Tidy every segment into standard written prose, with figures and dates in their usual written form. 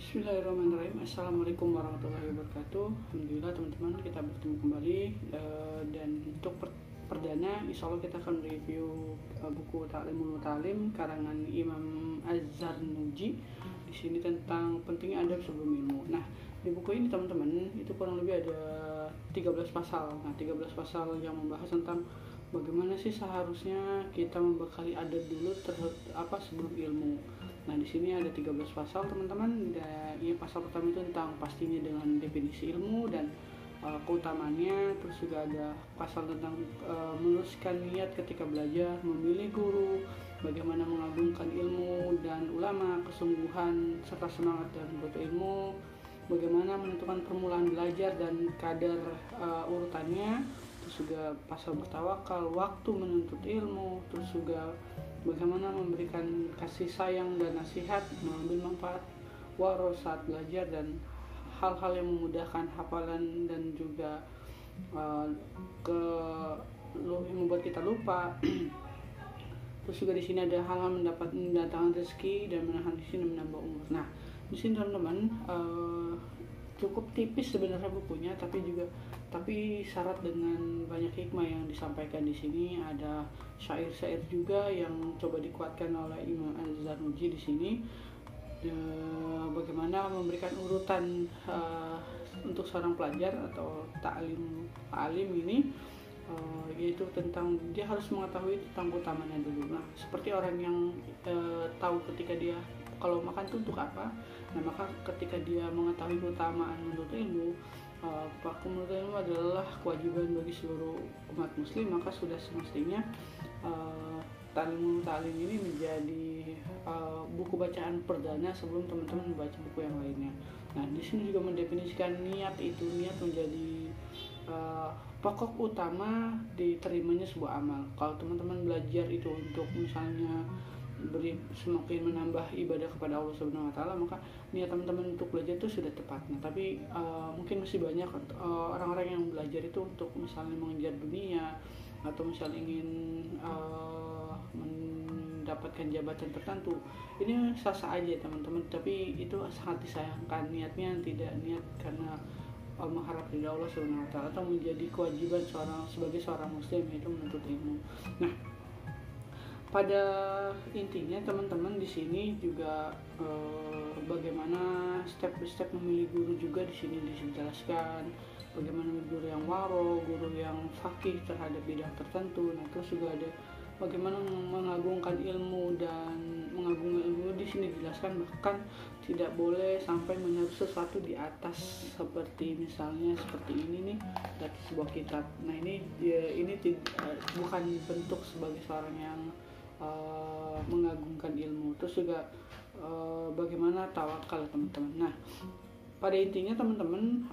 Bismillahirrahmanirrahim. Assalamualaikum warahmatullahi wabarakatuh. Alhamdulillah teman-teman, kita bertemu kembali, dan untuk perdana insya Allah kita akan review buku Ta'limul Muta'allim karangan Imam Az-Zarnuji. Di sini tentang pentingnya adab sebelum ilmu. Nah, di buku ini teman-teman itu kurang lebih ada 13 pasal. Nah, 13 pasal yang membahas tentang bagaimana sih seharusnya kita membekali adab dulu sebelum ilmu. Nah, di sini ada 13 pasal teman-teman. Ya, pasal pertama itu tentang pastinya dengan definisi ilmu dan keutamaannya. Terus juga ada pasal tentang meluruskan niat ketika belajar, memilih guru, bagaimana mengagungkan ilmu dan ulama, kesungguhan serta semangat dalam menuntut ilmu, bagaimana menentukan permulaan belajar dan kadar urutannya. Terus juga pasal bertawakal, waktu menuntut ilmu. Terus juga bagaimana memberikan kasih sayang dan nasihat, mengambil manfaat waros saat belajar, dan hal-hal yang memudahkan hafalan dan juga membuat kita lupa. Terus juga di sini ada hal-hal mendatangkan rezeki dan menahan di sini menambah umur. Nah, di sini teman-teman cukup tipis sebenarnya bukunya, tapi syarat dengan banyak hikmah yang disampaikan di sini. Ada syair-syair juga yang coba dikuatkan oleh Imam Az-Zarnuji di sini. Bagaimana memberikan urutan untuk seorang pelajar atau ta'lim ini, yaitu tentang dia harus mengetahui tentang utamanya dulu. Nah, seperti orang yang tahu ketika dia kalau makan itu untuk apa. Nah, maka ketika dia mengetahui keutamaan menuntut ilmu, menuntut ilmu adalah kewajiban bagi seluruh umat muslim, maka sudah semestinya Ta'limul Muta'allim ini menjadi buku bacaan perdana sebelum teman-teman membaca buku yang lainnya. Nah, di sini juga mendefinisikan niat menjadi pokok utama diterimanya sebuah amal. Kalau teman-teman belajar itu untuk misalnya semakin menambah ibadah kepada Allah Subhanahu wa taala, maka niat teman-teman untuk belajar itu sudah tepat. Nah, tapi mungkin masih banyak orang-orang yang belajar itu untuk misalnya mengejar dunia atau misalnya ingin mendapatkan jabatan tertentu. Ini sah-sah aja teman-teman, tapi itu sangat disayangkan niatnya tidak niat karena mengharap ridha Allah Subhanahu wa taala atau menjadi kewajiban sebagai seorang muslim, yaitu menuntut ilmu. Nah, pada intinya teman-teman di sini juga bagaimana step by step memilih guru juga di sini dijelaskan. Bagaimana guru yang waro, guru yang fakih terhadap bidang tertentu. Nah, terus juga ada bagaimana mengagungkan ilmu, dan mengagungkan ilmu di sini dijelaskan bahkan tidak boleh sampai menaruh sesuatu di atas, seperti misalnya seperti ini nih dari sebuah kitab. Nah, ini bukan bentuk sebagai seorang yang mengagungkan ilmu. Terus juga bagaimana tawakal teman-teman. Nah, pada intinya teman-teman,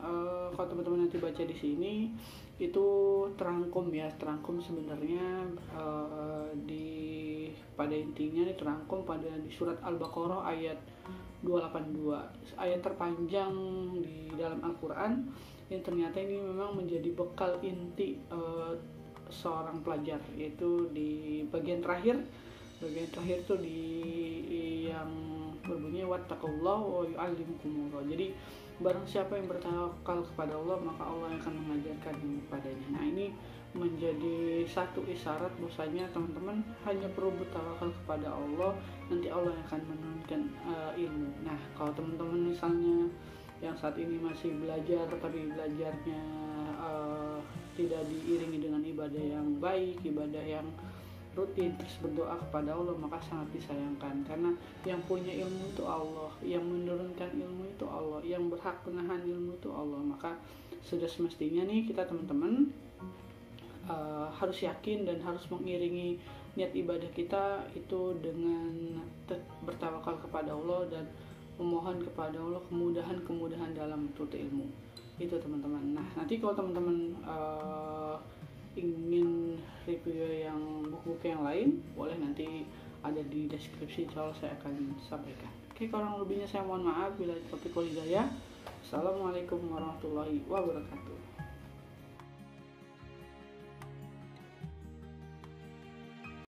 kalau teman-teman nanti baca di sini itu terangkum sebenarnya pada intinya ini terangkum di surat Al-Baqarah ayat 282, ayat terpanjang di dalam Al-Quran, yang ternyata ini memang menjadi bekal inti seorang pelajar, yaitu di bagian terakhir itu yang berbunyi wattaqullah wa yu'allimukumullah. Jadi barang siapa yang bertawakal kepada Allah, maka Allah akan mengajarkan padanya. Nah, ini menjadi satu isyarat bahwasanya teman-teman hanya perlu bertawakal kepada Allah, nanti Allah akan menurunkan ilmu. Nah, kalau teman-teman misalnya yang saat ini masih belajar tapi belajarnya tidak diiringi dengan ibadah yang baik, ibadah yang rutin, terus berdoa kepada Allah, maka sangat disayangkan. Karena yang punya ilmu itu Allah, yang menurunkan ilmu itu Allah, yang berhak menahan ilmu itu Allah. Maka sudah semestinya nih kita teman-teman harus yakin dan harus mengiringi niat ibadah kita itu dengan bertawakal kepada Allah dan memohon kepada Allah kemudahan dalam menuntut ilmu. Itu teman-teman. Nah, nanti kalau teman-teman ingin review yang buku-buku yang lain, boleh nanti ada di deskripsi, insya Allah saya akan sampaikan. Oke, kurang lebihnya saya mohon maaf. Bila taufiq wal hidayah. Assalamualaikum warahmatullahi wabarakatuh.